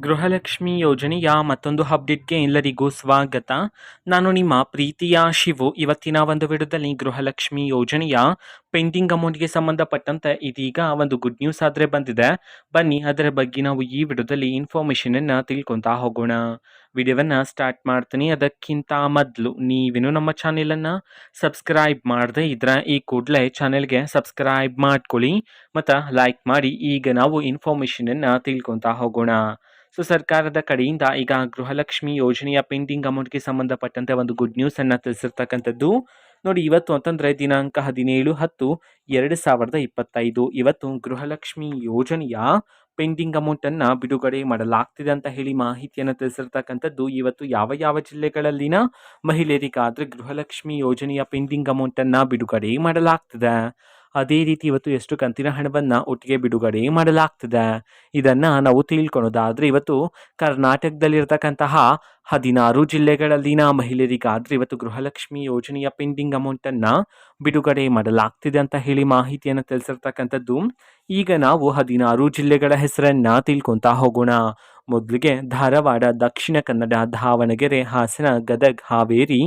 ಗೃಹಲಕ್ಷ್ಮಿ ಯೋಜನೆಯ ಮತ್ತೊಂದು ಅಪ್ಡೇಟ್‌ಗೆ ಎಲ್ಲರಿಗೂ ಸ್ವಾಗತ. ನಾನು ನಿಮ್ಮ ಪ್ರೀತಿಯ ಶಿವು. ಇವತ್ತಿನ ಒಂದು ವಿಡಿಯೋದಲ್ಲಿ ಗೃಹಲಕ್ಷ್ಮಿ ಯೋಜನೆಯ ಪೆಂಡಿಂಗ್ ಅಮೌಂಟ್‌ಗೆ ಸಂಬಂಧಪಟ್ಟಂತೆ ಇದೀಗ ಒಂದು ಗುಡ್ ನ್ಯೂಸ್ ಆದರೆ ಬಂದಿದೆ. ಬನ್ನಿ ಅದರ ಬಗ್ಗೆ ನಾವು ಈ ವಿಡಿಯೋದಲ್ಲಿ ಇನ್ಫಾರ್ಮೇಷನನ್ನು ತಿಳ್ಕೊತಾ ಹೋಗೋಣ. ವಿಡಿಯೋವನ್ನು ಸ್ಟಾರ್ಟ್ ಮಾಡ್ತೀನಿ. ಅದಕ್ಕಿಂತ ಮೊದಲು ನೀವೇನು ನಮ್ಮ ಚಾನೆಲನ್ನು ಸಬ್ಸ್ಕ್ರೈಬ್ ಮಾಡದೇ ಇದ್ರೆ ಈ ಕೂಡಲೇ ಚಾನೆಲ್ಗೆ ಸಬ್ಸ್ಕ್ರೈಬ್ ಮಾಡ್ಕೊಳ್ಳಿ ಮತ್ತು ಲೈಕ್ ಮಾಡಿ. ಈಗ ನಾವು ಇನ್ಫಾರ್ಮೇಷನನ್ನು ತಿಳ್ಕೊತಾ ಹೋಗೋಣ. ಸರ್ಕಾರದ ಕಡೆಯಿಂದ ಈಗ ಗೃಹಲಕ್ಷ್ಮಿ ಯೋಜನೆಯ ಪೆಂಡಿಂಗ್ ಅಮೌಂಟ್‌ಗೆ ಸಂಬಂಧಪಟ್ಟಂತೆ ಒಂದು ಗುಡ್ ನ್ಯೂಸನ್ನು ತಿಳಿಸಿರ್ತಕ್ಕಂಥದ್ದು. ನೋಡಿ, ಇವತ್ತು ಅಂತಂದರೆ ದಿನಾಂಕ 17/10/2025 ಇವತ್ತು ಗೃಹಲಕ್ಷ್ಮಿ ಯೋಜನೆಯ ಪೆಂಡಿಂಗ್ ಅಮೌಂಟನ್ನು ಬಿಡುಗಡೆ ಮಾಡಲಾಗ್ತಿದೆ ಅಂತ ಹೇಳಿ ಮಾಹಿತಿಯನ್ನು ತಿಳಿಸಿರ್ತಕ್ಕಂಥದ್ದು. ಇವತ್ತು ಯಾವ ಯಾವ ಜಿಲ್ಲೆಗಳಲ್ಲಿನ ಮಹಿಳೆಯರಿಗಾದರೆ ಗೃಹಲಕ್ಷ್ಮಿ ಯೋಜನೆಯ ಪೆಂಡಿಂಗ್ ಅಮೌಂಟನ್ನು ಬಿಡುಗಡೆ ಮಾಡಲಾಗ್ತಿದೆ, ಅದೇ ರೀತಿ ಇವತ್ತು ಎಷ್ಟು ಕಂತಿನ ಹಣವನ್ನು ಒಟ್ಟಿಗೆ ಬಿಡುಗಡೆ ಮಾಡಲಾಗ್ತಿದೆ, ಇದನ್ನು ನಾವು ತಿಳ್ಕೊಳೋದಾದರೆ ಇವತ್ತು ಕರ್ನಾಟಕದಲ್ಲಿರ್ತಕ್ಕಂತಹ 16 ಜಿಲ್ಲೆಗಳಲ್ಲಿನ ಮಹಿಳೆಯರಿಗಾದರೆ ಇವತ್ತು ಗೃಹಲಕ್ಷ್ಮಿ ಯೋಜನೆಯ ಪೆಂಡಿಂಗ್ ಅಮೌಂಟನ್ನು ಬಿಡುಗಡೆ ಮಾಡಲಾಗ್ತಿದೆ ಅಂತ ಹೇಳಿ ಮಾಹಿತಿಯನ್ನು ತಿಳಿಸಿರ್ತಕ್ಕಂಥದ್ದು. ಈಗ ನಾವು 16 ಜಿಲ್ಲೆಗಳ ಹೆಸರನ್ನು ತಿಳ್ಕೊತಾ ಹೋಗೋಣ. ಮೊದಲಿಗೆ ಧಾರವಾಡ, ದಕ್ಷಿಣ ಕನ್ನಡ, ದಾವಣಗೆರೆ, ಹಾಸನ, ಗದಗ, ಹಾವೇರಿ,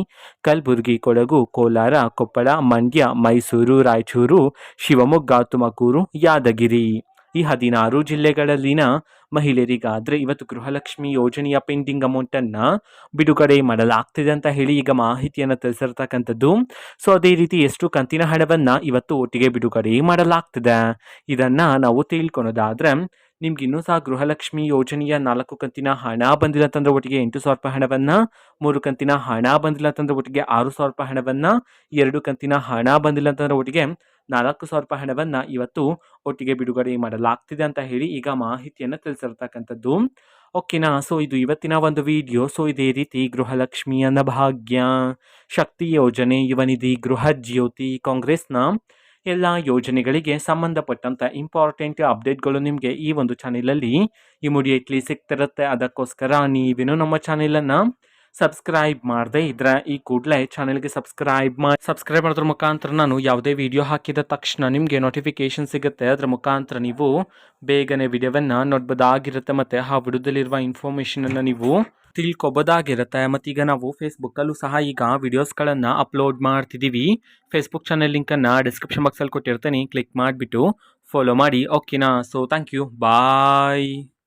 ಕಲಬುರಗಿ, ಕೊಡಗು, ಕೋಲಾರ, ಕೊಪ್ಪಳ, ಮಂಡ್ಯ, ಮೈಸೂರು, ರಾಯಚೂರು, ಶಿವಮೊಗ್ಗ, ತುಮಕೂರು, ಯಾದಗಿರಿ. ಈ 16 ಜಿಲ್ಲೆಗಳಲ್ಲಿನ ಮಹಿಳೆಯರಿಗಾದರೆ ಇವತ್ತು ಗೃಹಲಕ್ಷ್ಮಿ ಯೋಜನೆಯ ಪೆಂಡಿಂಗ್ ಅಮೌಂಟನ್ನು ಬಿಡುಗಡೆ ಮಾಡಲಾಗ್ತಿದೆ ಅಂತ ಹೇಳಿ ಈಗ ಮಾಹಿತಿಯನ್ನು ತಿಳಿಸಿರ್ತಕ್ಕಂಥದ್ದು. ಅದೇ ರೀತಿ ಎಷ್ಟು ಕಂತಿನ ಹಣವನ್ನು ಇವತ್ತು ಒಟ್ಟಿಗೆ ಬಿಡುಗಡೆ ಮಾಡಲಾಗ್ತಿದೆ, ಇದನ್ನು ನಾವು ತಿಳ್ಕೊಳೋದಾದರೆ ನಿಮ್ಗೆ ಇನ್ನೂ ಸಹ ಗೃಹಲಕ್ಷ್ಮಿ ಯೋಜನೆಯ 4 ಕಂತಿನ ಹಣ ಬಂದಿಲ್ಲ ಅಂತಂದರೆ ಒಟ್ಟಿಗೆ 8,000 ರೂಪಾಯಿ ಹಣವನ್ನು, 3 ಕಂತಿನ ಹಣ ಬಂದಿಲ್ಲ ಅಂತಂದರೆ ಒಟ್ಟಿಗೆ 6,000 ರೂಪಾಯಿ ಹಣವನ್ನು, 2 ಕಂತಿನ ಹಣ ಬಂದಿಲ್ಲ ಅಂತಂದರೆ ಒಟ್ಟಿಗೆ 4,000 ರೂಪಾಯಿ ಹಣವನ್ನು ಇವತ್ತು ಒಟ್ಟಿಗೆ ಬಿಡುಗಡೆ ಮಾಡಲಾಗ್ತಿದೆ ಅಂತ ಹೇಳಿ ಈಗ ಮಾಹಿತಿಯನ್ನು ತಿಳಿಸಿರ್ತಕ್ಕಂಥದ್ದು. ಓಕೆನಾ. ಇದು ಇವತ್ತಿನ ಒಂದು ವಿಡಿಯೋ. ಇದೇ ರೀತಿ ಗೃಹಲಕ್ಷ್ಮಿ, ಅನ್ನಭಾಗ್ಯ, ಶಕ್ತಿ ಯೋಜನೆ, ಯುವನಿಧಿ, ಗೃಹ ಜ್ಯೋತಿ, ಕಾಂಗ್ರೆಸ್ನ ಎಲ್ಲ ಯೋಜನೆಗಳಿಗೆ ಸಂಬಂಧಪಟ್ಟಂಥ ಇಂಪಾರ್ಟೆಂಟ್ ಅಪ್ಡೇಟ್ಗಳು ನಿಮಗೆ ಈ ಒಂದು ಚಾನೆಲಲ್ಲಿ ಇಮಿಡಿಯೇಟ್ಲಿ ಸಿಗ್ತಿರುತ್ತೆ. ಅದಕ್ಕೋಸ್ಕರ ನೀವೇನು ನಮ್ಮ ಚಾನೆಲನ್ನು ಸಬ್ಸ್ಕ್ರೈಬ್ ಮಾಡದೇ ಇದ್ರೆ ಈ ಕೂಡಲೇ ಚಾನೆಲ್ಗೆ ಸಬ್ಸ್ಕ್ರೈಬ್ ಮಾಡೋದ್ರ ಮುಖಾಂತರ ನಾನು ಯಾವುದೇ ವಿಡಿಯೋ ಹಾಕಿದ ತಕ್ಷಣ ನಿಮಗೆ ನೋಟಿಫಿಕೇಶನ್ ಸಿಗುತ್ತೆ. ಅದರ ಮುಖಾಂತರ ನೀವು ಬೇಗನೆ ವಿಡಿಯೋವನ್ನು ನೋಡ್ಬೋದಾಗಿರುತ್ತೆ ಮತ್ತು ಆ ವಿಡಿಯೋದಲ್ಲಿರುವ ಇನ್ಫಾರ್ಮೇಷನನ್ನು ನೀವು ತಿಳ್ಕೊಬೋದಾಗಿರುತ್ತೆ. ಮತ್ತೀಗ ನಾವು ಫೇಸ್ಬುಕ್ಕಲ್ಲೂ ಸಹ ಈಗ ವಿಡಿಯೋಸ್ಗಳನ್ನು ಅಪ್ಲೋಡ್ ಮಾಡ್ತಿದ್ದೀವಿ. ಫೇಸ್ಬುಕ್ ಚಾನೆಲ್ ಲಿಂಕನ್ನು ಡಿಸ್ಕ್ರಿಪ್ಷನ್ ಬಾಕ್ಸಲ್ಲಿ ಕೊಟ್ಟಿರ್ತೀನಿ, ಕ್ಲಿಕ್ ಮಾಡಿಬಿಟ್ಟು ಫಾಲೋ ಮಾಡಿ. ಓಕೆನಾ. Thank you, bye.